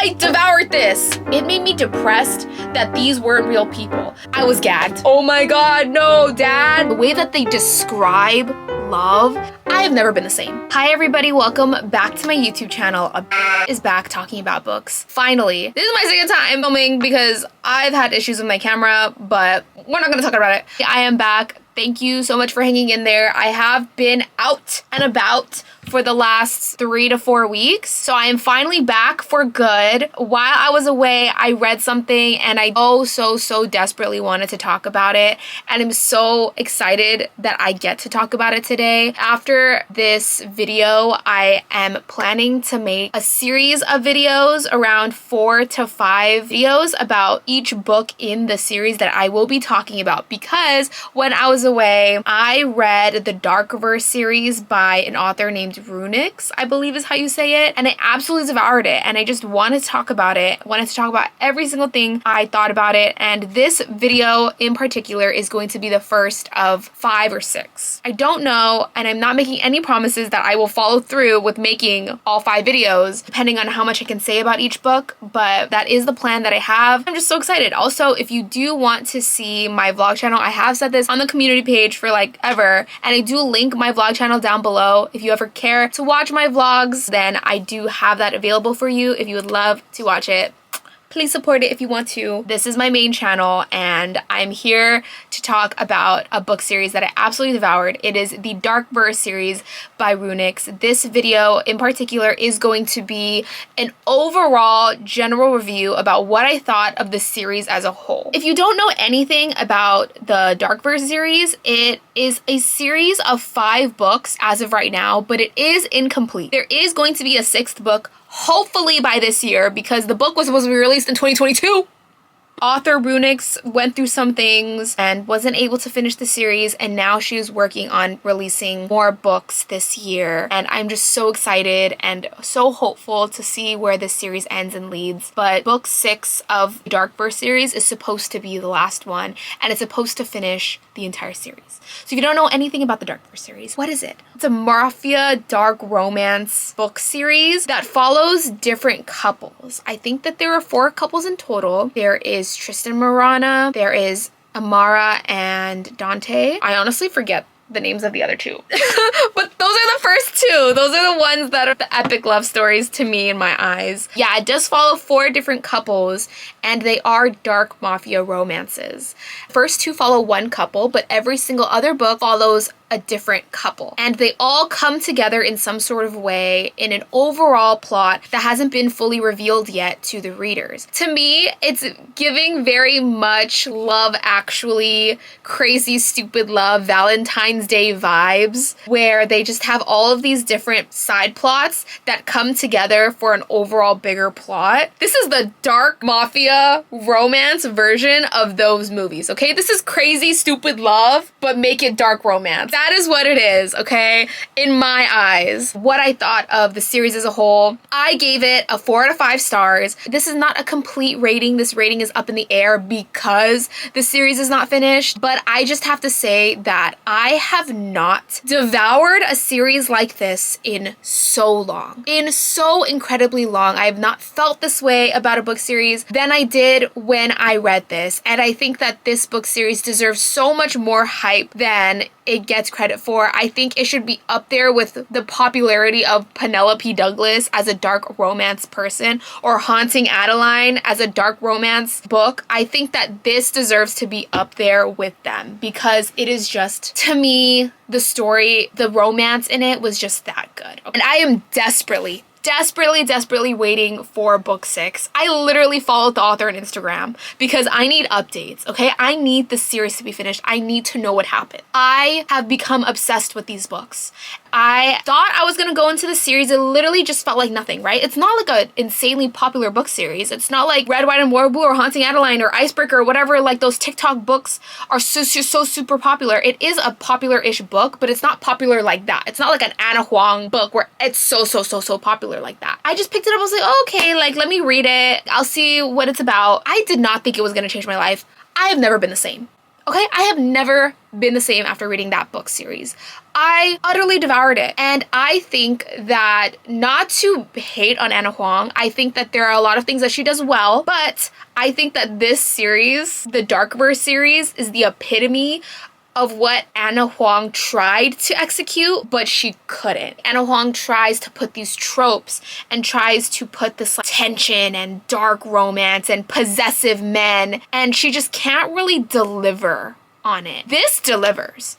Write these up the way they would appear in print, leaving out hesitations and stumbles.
I devoured this. It made me depressed that these weren't real people. I was gagged. Oh my god, no, Dad. The way that they describe love, I have never been the same. Hi everybody, welcome back to my YouTube channel. Is back talking about books. Finally, this is my second time filming because I've had issues with my camera, but we're not gonna talk about it. I am back. Thank you so much for hanging in there. I have been out and about for the last 3 to 4 weeks. So I am finally back for good. While I was away, I read something and I so desperately wanted to talk about it. And I'm so excited that I get to talk about it today. After this video, I am planning to make a series of videos, around 4 to 5 videos about each book in the series that I will be talking about. Because when I was away, I read the Darkverse series by an author named Runix, I believe is how you say it, and I absolutely devoured it, and I just wanted to talk about it. Wanted to talk about every single thing I thought about it, and this video in particular is going to be the first of 5 or 6. I don't know, and I'm not making any promises that I will follow through with making all 5 videos, depending on how much I can say about each book, but that is the plan that I have. I'm just so excited. Also, if you do want to see my vlog channel, I have said this on the community page for like ever, and I do link my vlog channel down below. If you ever care to watch my vlogs, then I do have that available for you if you would love to watch it. Please support it if you want to. This is my main channel and I'm here to talk about a book series that I absolutely devoured. It is the Darkverse series by Runix. This video in particular is going to be an overall general review about what I thought of the series as a whole. If you don't know anything about the Darkverse series, it is a series of 5 books as of right now, but it is incomplete. There is going to be a 6th book hopefully by this year, because the book was supposed to be released in 2022. Author Runix went through some things and wasn't able to finish the series, and now she is working on releasing more books this year, and I'm just so excited and so hopeful to see where this series ends and leads. But book 6 of the Darkverse series is supposed to be the last one, and it's supposed to finish the entire series. So if you don't know anything about the Darkverse series, what is it? It's a mafia dark romance book series that follows different couples. I think that there are 4 couples in total. There is Tristan Marana, there is Amara and Dante. I honestly forget the names of the other 2. But those are the first 2. Those are the ones that are the epic love stories to me in my eyes. Yeah, it does follow 4 different couples, and they are dark mafia romances. First 2 follow one couple, but every single other book follows a different couple, and they all come together in some sort of way in an overall plot that hasn't been fully revealed yet to the readers. To me, it's giving very much Love Actually, Crazy Stupid Love, Valentine's Day vibes, where they just have all of these different side plots that come together for an overall bigger plot. This is the dark mafia romance version of those movies, okay? This is Crazy Stupid Love, but make it dark romance. That is what it is, okay? In my eyes. What I thought of the series as a whole, I gave it a 4 out of 5 stars. This is not a complete rating. This rating is up in the air because the series is not finished, but I just have to say that I have not devoured a series like this in so long. In so incredibly long. I have not felt this way about a book series than I did when I read this, and I think that this book series deserves so much more hype than it gets credit for. I think it should be up there with the popularity of Penelope Douglas as a dark romance person, or Haunting Adeline as a dark romance book. I think that this deserves to be up there with them because it is just, to me, the story, the romance in it was just that good. And I am desperately waiting for book 6. I literally followed the author on Instagram because I need updates, okay? I need the series to be finished. I need to know what happened. I have become obsessed with these books. I thought I was gonna go into the series. It literally just felt like nothing, right? It's not like an insanely popular book series. It's not like Red, White, and Warblue or Haunting Adeline or Icebreaker or whatever, like those TikTok books are so super popular. It is a popular-ish book, but it's not popular like that. It's not like an Anna Huang book where it's so popular like that. I just picked it up, I was like, oh, okay, like let me read it. I'll see what it's about. I did not think it was gonna change my life. I have never been the same. Okay, I have never been the same after reading that book series. I utterly devoured it. And I think that, not to hate on Anna Huang, I think that there are a lot of things that she does well, but I think that this series, the Darkverse series, is the epitome of what Anna Huang tried to execute, but she couldn't. Anna Huang tries to put these tropes and tries to put this like, tension and dark romance and possessive men, and she just can't really deliver on it. This delivers.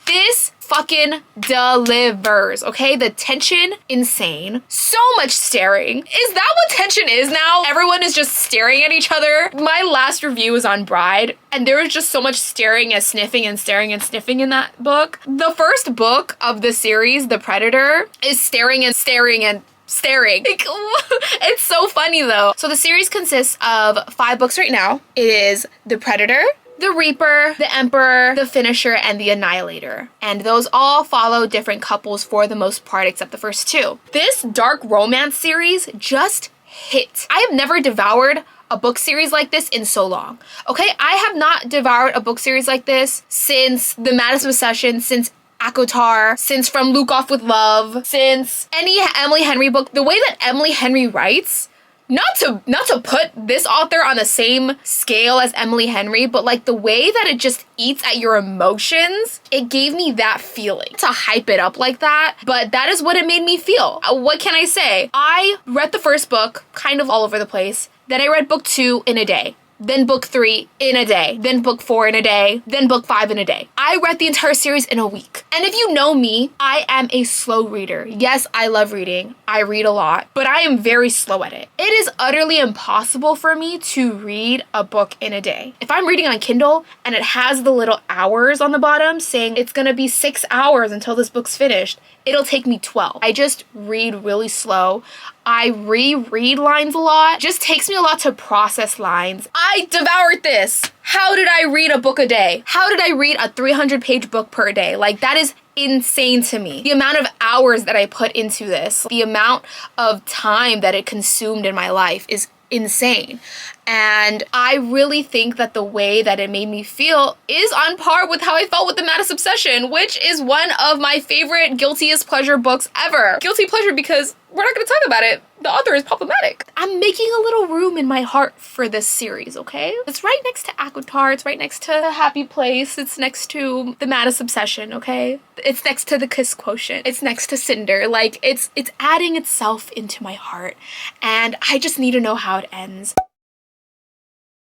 This fucking delivers, okay? The tension, insane. So much staring. Is that what tension is now? Everyone is just staring at each other. My last review was on Bride, and there was just so much staring and sniffing and staring and sniffing in that book. The first book of the series, The Predator, is staring and staring and staring. It's so funny though. So the series consists of 5 books right now. It is The Predator, The Reaper, The Emperor, The Finisher, and The Annihilator. And those all follow different couples for the most part, except the first 2. This dark romance series just hit. I have never devoured a book series like this in so long. Okay, I have not devoured a book series like this since The Madison Obsession, since ACOTAR, since From Luke Off with Love, since any Emily Henry book. The way that Emily Henry writes, not to put this author on the same scale as Emily Henry, but like the way that it just eats at your emotions, it gave me that feeling. To hype it up like that, but that is what it made me feel. What can I say? I read the first book kind of all over the place. Then I read book 2 in a day. Then book 3 in a day, then book 4 in a day, then book 5 in a day. I read the entire series in a week. And if you know me, I am a slow reader. Yes, I love reading. I read a lot, but I am very slow at it. It is utterly impossible for me to read a book in a day. If I'm reading on Kindle and it has the little hours on the bottom saying it's gonna be 6 hours until this book's finished, it'll take me 12. I just read really slow. I reread lines a lot. Just takes me a lot to process lines. I devoured this. How did I read a book a day? How did I read a 300-page book per day? Like, that is insane to me. The amount of hours that I put into this, the amount of time that it consumed in my life is insane. And I really think that the way that it made me feel is on par with how I felt with The Madison Obsession, which is one of my favorite guiltiest pleasure books ever. Guilty pleasure because we're not going to talk about it. The author is problematic. I'm making a little room in my heart for this series, okay? It's right next to ACOTAR. It's right next to The Happy Place. It's next to The Madison Obsession, okay? It's next to The Kiss Quotient. It's next to Cinder. Like, it's adding itself into my heart. And I just need to know how it ends.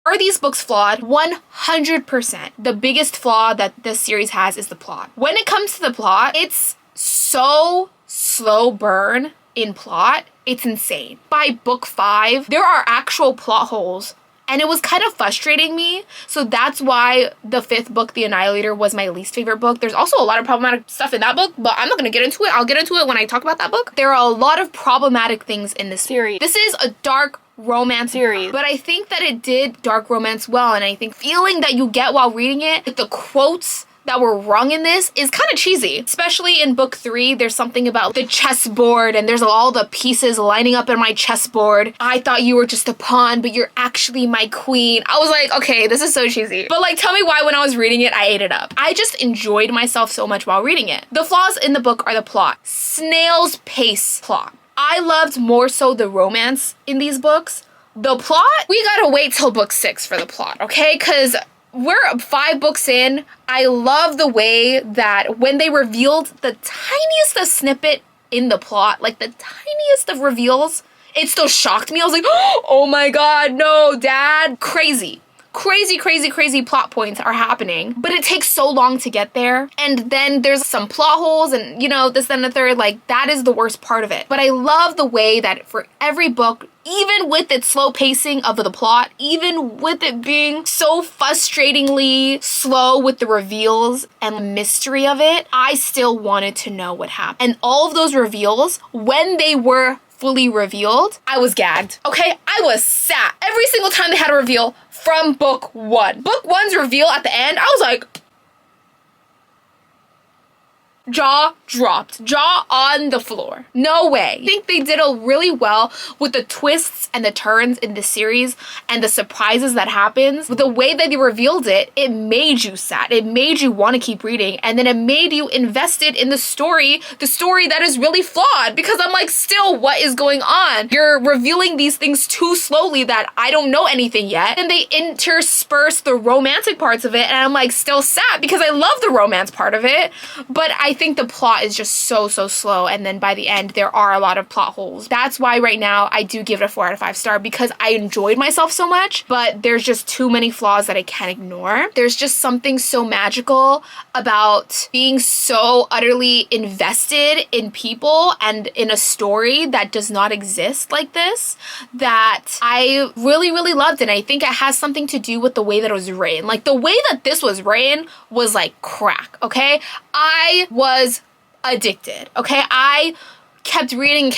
Are these books flawed? 100%. The biggest flaw that this series has is the plot. When it comes to the plot, it's so slow burn in plot. It's insane. By book 5, there are actual plot holes, and it was kind of frustrating me. So that's why the 5th book, The Annihilator, was my least favorite book. There's also a lot of problematic stuff in that book, but I'm not gonna get into it. I'll get into it when I talk about that book. There are a lot of problematic things in this series. This is a dark romance series, but I think that it did dark romance well, and I think feeling that you get while reading it, like the quotes that were wrung in this, is kind of cheesy. Especially in book 3, there's something about the chessboard and there's all the pieces lining up in my chessboard. I thought you were just a pawn, but you're actually my queen. I was like, okay, this is so cheesy. But like, tell me why when I was reading it, I ate it up. I just enjoyed myself so much while reading it. The flaws in the book are the plot. Snail's pace plot. I loved more so the romance in these books. The plot, we gotta wait till book 6 for the plot, okay? Because we're 5 books in. I love the way that when they revealed the tiniest of snippet in the plot, like the tiniest of reveals, it still shocked me. I was like, oh my god, no, dad. Crazy. Crazy plot points are happening, but it takes so long to get there. And then there's some plot holes and, you know, this, then the third, like, that is the worst part of it. But I love the way that for every book, even with its slow pacing of the plot, even with it being so frustratingly slow with the reveals and the mystery of it, I still wanted to know what happened. And all of those reveals, when they were fully revealed, I was gagged. Okay, I was sad. Every single time they had a reveal from book 1. Book 1's reveal at the end, I was like, Jaw dropped. Jaw on the floor. No way. I think they did a really well with the twists and the turns in the series and the surprises that happens. With the way that they revealed it, it made you sad. It made you want to keep reading, and then it made you invested in the story that is really flawed, because I'm like, still, what is going on? You're revealing these things too slowly that I don't know anything yet. And they intersperse the romantic parts of it, and I'm like, still sad because I love the romance part of it, but I think the plot is just so slow, and then by the end there are a lot of plot holes. That's why right now I do give it a 4 out of 5 star, because I enjoyed myself so much, but there's just too many flaws that I can't ignore. There's just something so magical about being so utterly invested in people and in a story that does not exist like this, that I really loved it. And I think it has something to do with the way that it was written. Like, the way that this was written was like crack, okay? I was addicted, okay? I kept reading,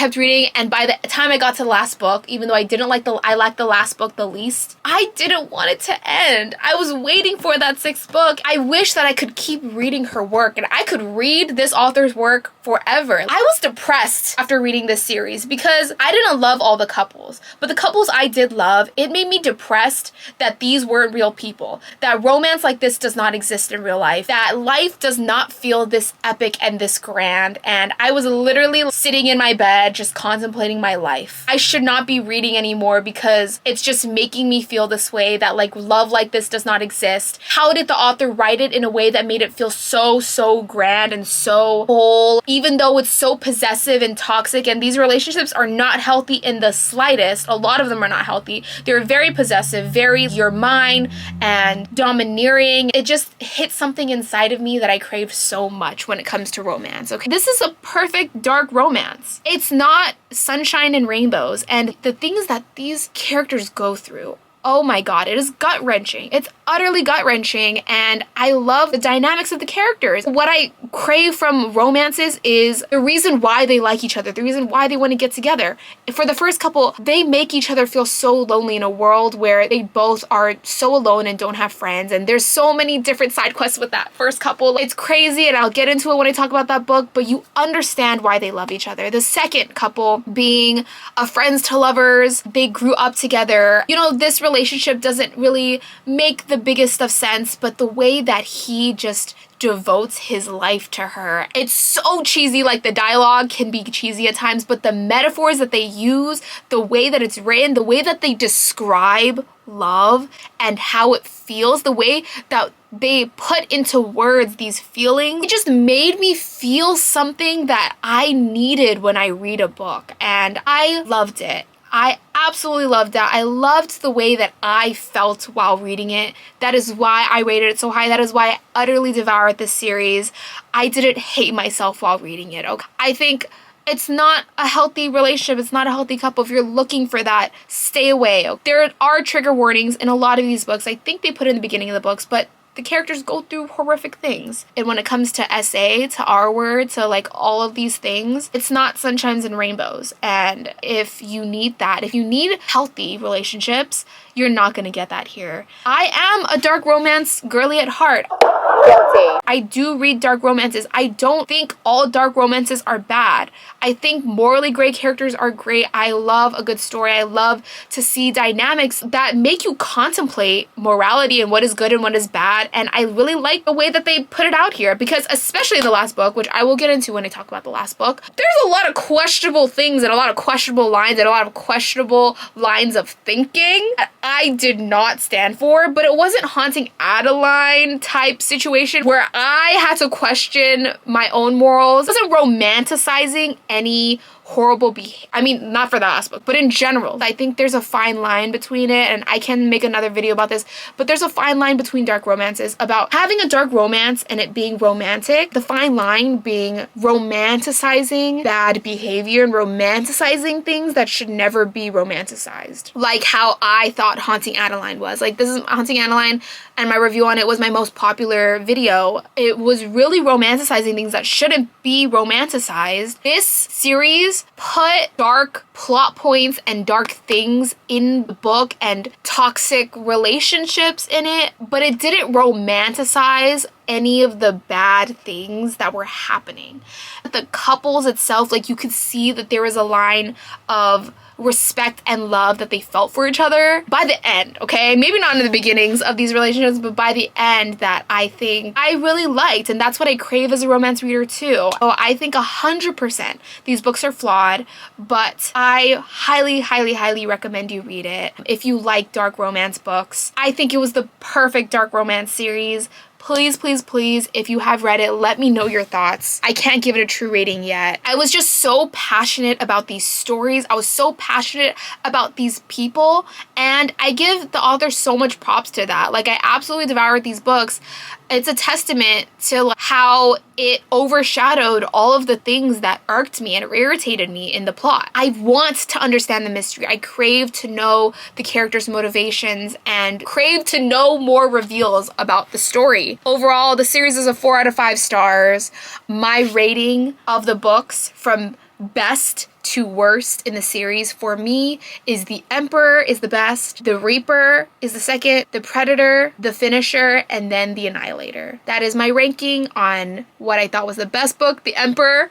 and by the time I got to the last book, even though I liked the last book the least, I didn't want it to end. I was waiting for that 6th book. I wish that I could keep reading her work, and I could read this author's work forever. I was depressed after reading this series because I didn't love all the couples, but the couples I did love, it made me depressed that these weren't real people, that romance like this does not exist in real life, that life does not feel this epic and this grand, and I was literally sitting in my bed just contemplating my life. I should not be reading anymore because it's just making me feel this way, that like love like this does not exist. How did the author write it in a way that made it feel so grand and so whole, even though it's so possessive and toxic, and these relationships are not healthy in the slightest. A lot of them are not healthy. They're very possessive, very you're mine and domineering. It just hit something inside of me that I crave so much when it comes to romance. Okay, this is a perfect dark romance. It's not sunshine and rainbows, and the things that these characters go through, oh my god, it is gut-wrenching. It's utterly gut-wrenching, and I love the dynamics of the characters. What I crave from romances is the reason why they like each other, the reason why they want to get together. For the first couple, they make each other feel so lonely in a world where they both are so alone and don't have friends, and there's so many different side quests with that first couple. It's crazy, and I'll get into it when I talk about that book, but you understand why they love each other. The second couple being friends to lovers, they grew up together. You know, this relationship doesn't really make the biggest of sense, but the way that he just devotes his life to her, it's so cheesy. Like, the dialogue can be cheesy at times, but the metaphors that they use, the way that it's written, the way that they describe love and how it feels, the way that they put into words these feelings, it just made me feel something that I needed when I read a book, and I loved it. I absolutely loved that. I loved the way that I felt while reading it. That is why I rated it so high. That is why I utterly devoured this series. I didn't hate myself while reading it. Okay, I think it's not a healthy relationship. It's not a healthy couple. If you're looking for that, stay away. There are trigger warnings in a lot of these books. I think they put it in the beginning of the books, but the characters go through horrific things. And when it comes to SA, to R word, to like all of these things, it's not sunshines and rainbows. And if you need that, if you need healthy relationships, you're not gonna get that here. I am a dark romance girly at heart. Guilty. I do read dark romances. I don't think all dark romances are bad. I think morally gray characters are great. I love a good story. I love to see dynamics that make you contemplate morality and what is good and what is bad. And I really like the way that they put it out here, because especially in the last book, which I will get into when I talk about the last book, there's a lot of questionable things and a lot of questionable lines and a lot of questionable lines of thinking that I did not stand for. But it wasn't Haunting Adeline type situation where I had to question my own morals. It wasn't romanticizing any horrible behavior. I mean, not for the last book, but in general. I think there's a fine line between it, and I can make another video about this, but there's a fine line between dark romances, about having a dark romance and it being romantic. The fine line being romanticizing bad behavior and romanticizing things that should never be romanticized. Like how I thought Haunting Adeline was. Like, this is Haunting Adeline, and my review on it was my most popular video. It was really romanticizing things that shouldn't be romanticized. This series series put dark plot points and dark things in the book and toxic relationships in it, but it didn't romanticize any of the bad things that were happening. The couples itself, like, you could see that there was a line of respect and love that they felt for each other by the end, okay? Maybe not in the beginnings of these relationships, but by the end, that I think I really liked, and that's what I crave as a romance reader too. So I think 100% these books are flawed, but I highly, highly, highly recommend you read it. If you like dark romance books, I think it was the perfect dark romance series. Please, please, please, if you have read it, let me know your thoughts. I can't give it a true rating yet. I was just so passionate about these stories. I was so passionate about these people, and I give the author so much props to that. Like, I absolutely devoured these books. It's a testament to how it overshadowed all of the things that irked me and irritated me in the plot. I want to understand the mystery. I crave to know the characters' motivations and crave to know more reveals about the story. Overall, the series is a 4 out of 5 stars. My rating of the books from best to worst in the series for me is The Emperor is the best, The Reaper is the second, The Predator, The Finisher, and then The Annihilator. That is my ranking on what I thought was the best book. The Emperor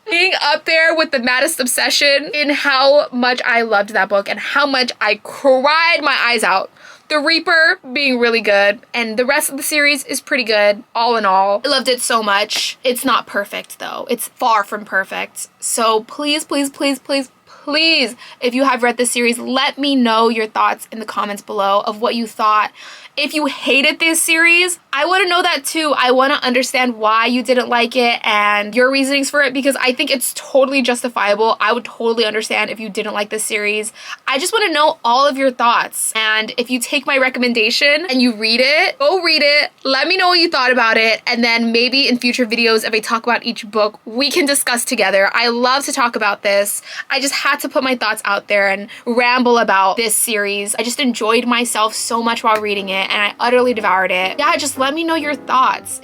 being up there with The Maddest Obsession in how much I loved that book and how much I cried my eyes out. The Reaper being really good, and the rest of the series is pretty good, all in all. I loved it so much. It's not perfect, though. It's far from perfect. So please, please, please, please, please, if you have read this series, let me know your thoughts in the comments below of what you thought. If you hated this series, I want to know that too. I want to understand why you didn't like it and your reasonings for it, because I think it's totally justifiable. I would totally understand if you didn't like this series. I just want to know all of your thoughts. And if you take my recommendation and you read it, go read it. Let me know what you thought about it. And then maybe in future videos, if I talk about each book, we can discuss together. I love to talk about this. I just had to put my thoughts out there and ramble about this series. I just enjoyed myself so much while reading it, and I utterly devoured it. Yeah, just let me know your thoughts.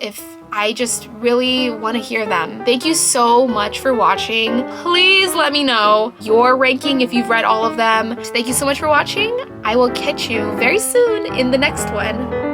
I just really want to hear them. Thank you so much for watching. Please let me know your ranking if you've read all of them. Thank you so much for watching. I will catch you very soon in the next one.